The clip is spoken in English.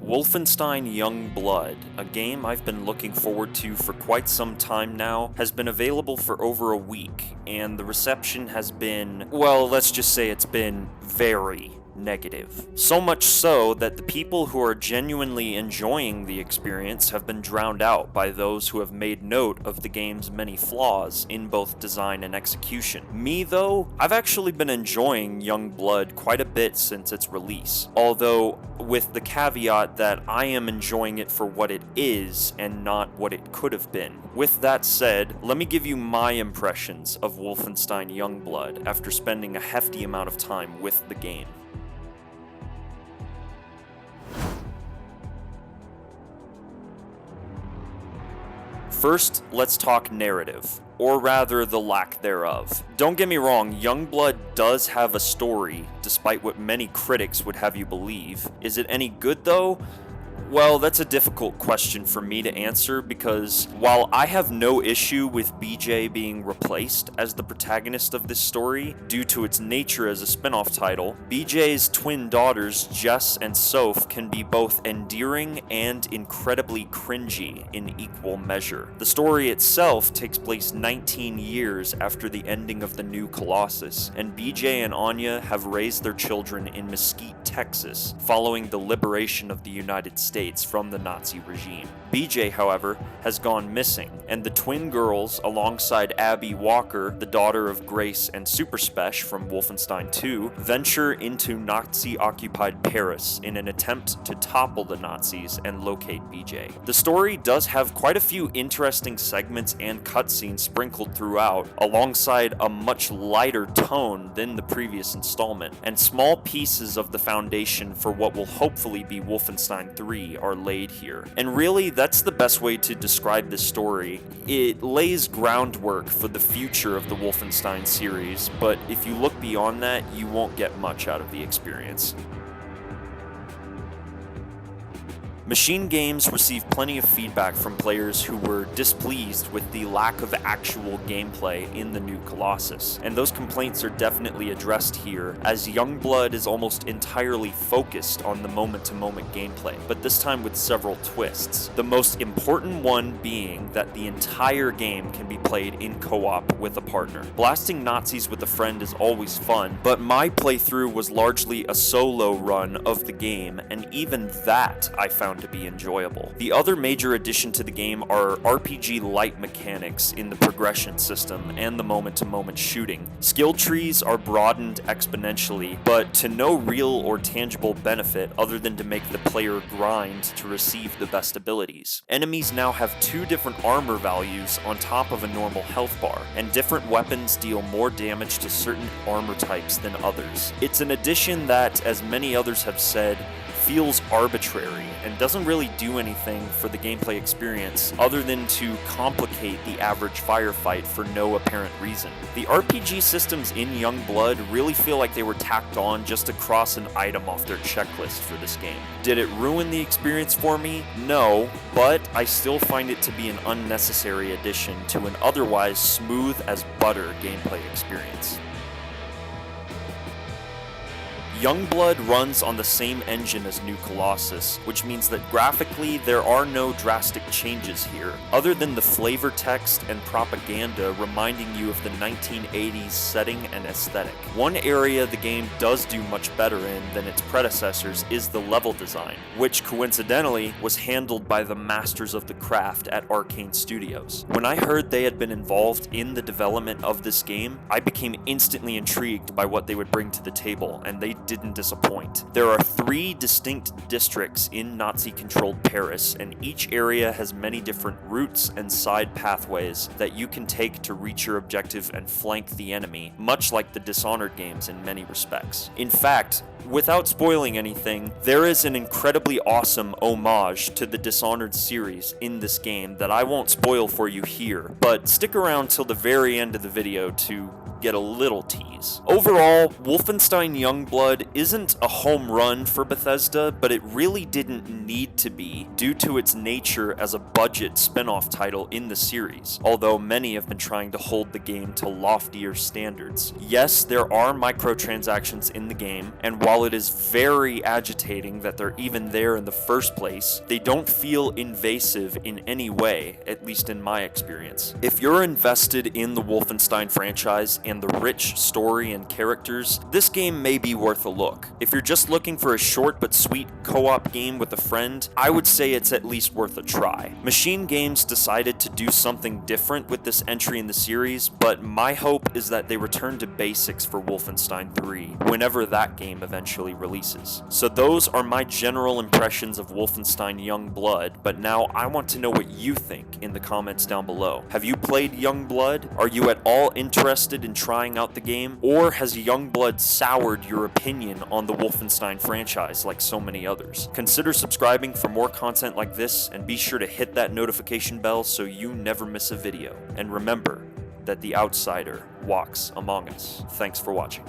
Wolfenstein Youngblood, a game I've been looking forward to for quite some time now, has been available for over a week, and the reception has been, well, let's just say it's been very negative. So much so that the people who are genuinely enjoying the experience have been drowned out by those who have made note of the game's many flaws in both design and execution. Me though, I've actually been enjoying Youngblood quite a bit since its release, although with the caveat that I am enjoying it for what it is and not what it could have been. With that said, let me give you my impressions of Wolfenstein Youngblood after spending a hefty amount of time with the game. First, let's talk narrative, or rather the lack thereof. Don't get me wrong, Youngblood does have a story, despite what many critics would have you believe. Is it any good though? Well, that's a difficult question for me to answer because while I have no issue with BJ being replaced as the protagonist of this story due to its nature as a spin-off title, BJ's twin daughters, Jess and Soph, can be both endearing and incredibly cringy in equal measure. The story itself takes place 19 years after the ending of the new Colossus, and BJ and Anya have raised their children in Mesquite, Texas, following the liberation of the United States from the Nazi regime. BJ, however, has gone missing, and the twin girls, alongside Abby Walker, the daughter of Grace and Superspesh from Wolfenstein 2, venture into Nazi-occupied Paris in an attempt to topple the Nazis and locate BJ. The story does have quite a few interesting segments and cutscenes sprinkled throughout, alongside a much lighter tone than the previous installment, and small pieces of the foundation for what will hopefully be Wolfenstein 3 are laid here. And really, that's the best way to describe this story. It lays groundwork for the future of the Wolfenstein series, but if you look beyond that, you won't get much out of the experience. Machine Games received plenty of feedback from players who were displeased with the lack of actual gameplay in the new Colossus, and those complaints are definitely addressed here, as Youngblood is almost entirely focused on the moment-to-moment gameplay, but this time with several twists. The most important one being that the entire game can be played in co-op with a partner. Blasting Nazis with a friend is always fun, but my playthrough was largely a solo run of the game, and even that I found to be enjoyable. The other major addition to the game are RPG-light mechanics in the progression system and the moment-to-moment shooting. Skill trees are broadened exponentially, but to no real or tangible benefit other than to make the player grind to receive the best abilities. Enemies now have 2 different armor values on top of a normal health bar, and different weapons deal more damage to certain armor types than others. It's an addition that, as many others have said, feels arbitrary and doesn't really do anything for the gameplay experience other than to complicate the average firefight for no apparent reason. The RPG systems in Youngblood really feel like they were tacked on just to cross an item off their checklist for this game. Did it ruin the experience for me? No, but I still find it to be an unnecessary addition to an otherwise smooth as butter gameplay experience. Youngblood runs on the same engine as New Colossus, which means that graphically there are no drastic changes here, other than the flavor text and propaganda reminding you of the 1980s setting and aesthetic. One area the game does do much better in than its predecessors is the level design, which coincidentally was handled by the masters of the craft at Arkane Studios. When I heard they had been involved in the development of this game, I became instantly intrigued by what they would bring to the table, and they didn't disappoint. There are 3 distinct districts in Nazi-controlled Paris, and each area has many different routes and side pathways that you can take to reach your objective and flank the enemy, much like the Dishonored games in many respects. In fact, without spoiling anything, there is an incredibly awesome homage to the Dishonored series in this game that I won't spoil for you here, but stick around till the very end of the video to get a little tease. Overall, Wolfenstein Youngblood Youngblood isn't a home run for Bethesda, but it really didn't need to be due to its nature as a budget spin-off title in the series, although many have been trying to hold the game to loftier standards. Yes, there are microtransactions in the game, and while it is very agitating that they're even there in the first place, they don't feel invasive in any way, at least in my experience. If you're invested in the Wolfenstein franchise and the rich story and characters, this game may be worth a look. If you're just looking for a short but sweet co-op game with a friend, I would say it's at least worth a try. Machine Games decided to do something different with this entry in the series, but my hope is that they return to basics for Wolfenstein 3 whenever that game eventually releases. So those are my general impressions of Wolfenstein Youngblood, but now I want to know what you think in the comments down below. Have you played Youngblood? Are you at all interested in trying out the game? Or has Youngblood soured your opinion on the Wolfenstein franchise like so many others? Consider subscribing for more content like this, and be sure to hit that notification bell so you never miss a video. And remember that the outsider walks among us. Thanks for watching.